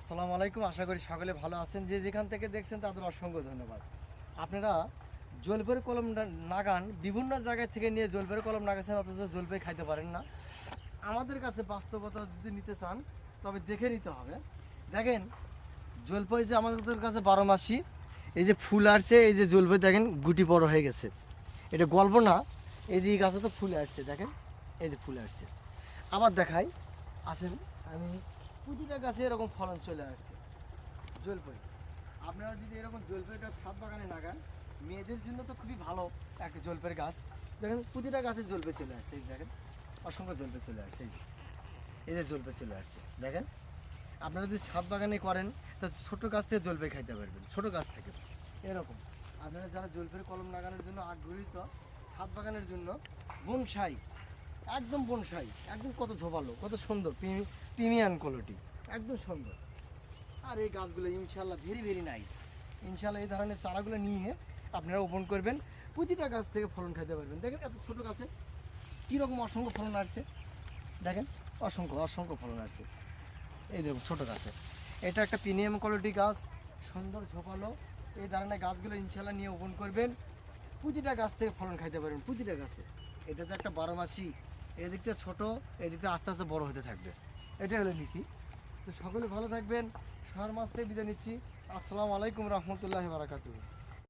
আসসালামু আলাইকুম। আশা করি সকলে ভালো আছেন। যে যেখান থেকে দেখছেন তাদের অসংখ্য ধন্যবাদ। আপনারা জলপাইয়ের কলম নাগান বিভিন্ন জায়গা থেকে নিয়ে জলপাইয়ের কলম নাগাছেন, অথচ জলপাই খাইতে পারেন না। আমাদের কাছে বাস্তবতা যদি নিতে চান তবে দেখে নিতে হবে। দেখেন, জলপাই যে আমাদের কাছে 12 মাসি, এই যে ফুল আসছে, এই যে জলপাই দেখেন গুটি বড় হয়ে গেছে। এটা গল্প না, এই যে গাছে তো ফুল আসছে, দেখেন এই যে ফুল আসছে। আবার দেখাই, আসেন, আমি প্রতিটা গাছে এরকম ফলন চলে আসছে জলপাই। আপনারা যদি এরকম জলপাই গাছ ছাদ বাগানে লাগান, মেয়েদের জন্য তো খুবই ভালো একটা জলপাইয়ের গাছ। দেখেন প্রতিটা গাছে জলপাই চলে আসছে, এই দেখেন অসংখ্য জলপাই চলে আসছে, এই যে জলপাই চলে আসছে দেখেন। আপনারা যদি ছাদ বাগানে করেন তাহলে ছোটো গাছ থেকে জলপাই খাইতে পারবেন, ছোটো গাছ থেকে এরকম। আপনারা যারা জলপাইয়ের কলম লাগানোর জন্য আগ্রহীত, ছাদ বাগানের জন্য বনসাই, একদম বনসাই, একদম কত ঝোপালো, কত সুন্দর, প্রিমিয়াম কোয়ালিটি, একদম সুন্দর। আর এই গাছগুলো ইনশাল্লাহ ভেরি ভেরি নাইস। ইনশাল্লাহ এই ধরনের চারাগুলো নিয়ে আপনারা ওপেন করবেন, প্রতিটা গাছ থেকে ফলন খাইতে পারবেন। দেখেন এত ছোটো গাছে কীরকম অসংখ্য ফলন আসছে, দেখেন অসংখ্য অসংখ্য ফলন আসছে। এই দেখুন ছোটো গাছে, এটা একটা প্রিমিয়াম কোয়ালিটি গাছ, সুন্দর ঝোপালো। এই ধরনের গাছগুলো ইনশাল্লাহ নিয়ে ওপেন করবেন, প্রতিটা গাছ থেকে ফলন খাইতে পারবেন, প্রতিটা গাছে। এটা তো একটা 12 মাসি, এদিক থেকে ছোটো, এদিক থেকে আস্তে আস্তে বড় হতে থাকবে। এটা হলো নীতি। তো সকলে ভালো থাকবেন। শহর মাছ থেকে বিদায় নিচ্ছি। আসসালামু আলাইকুম রহমতুল্লাহি বারাকাতুহু।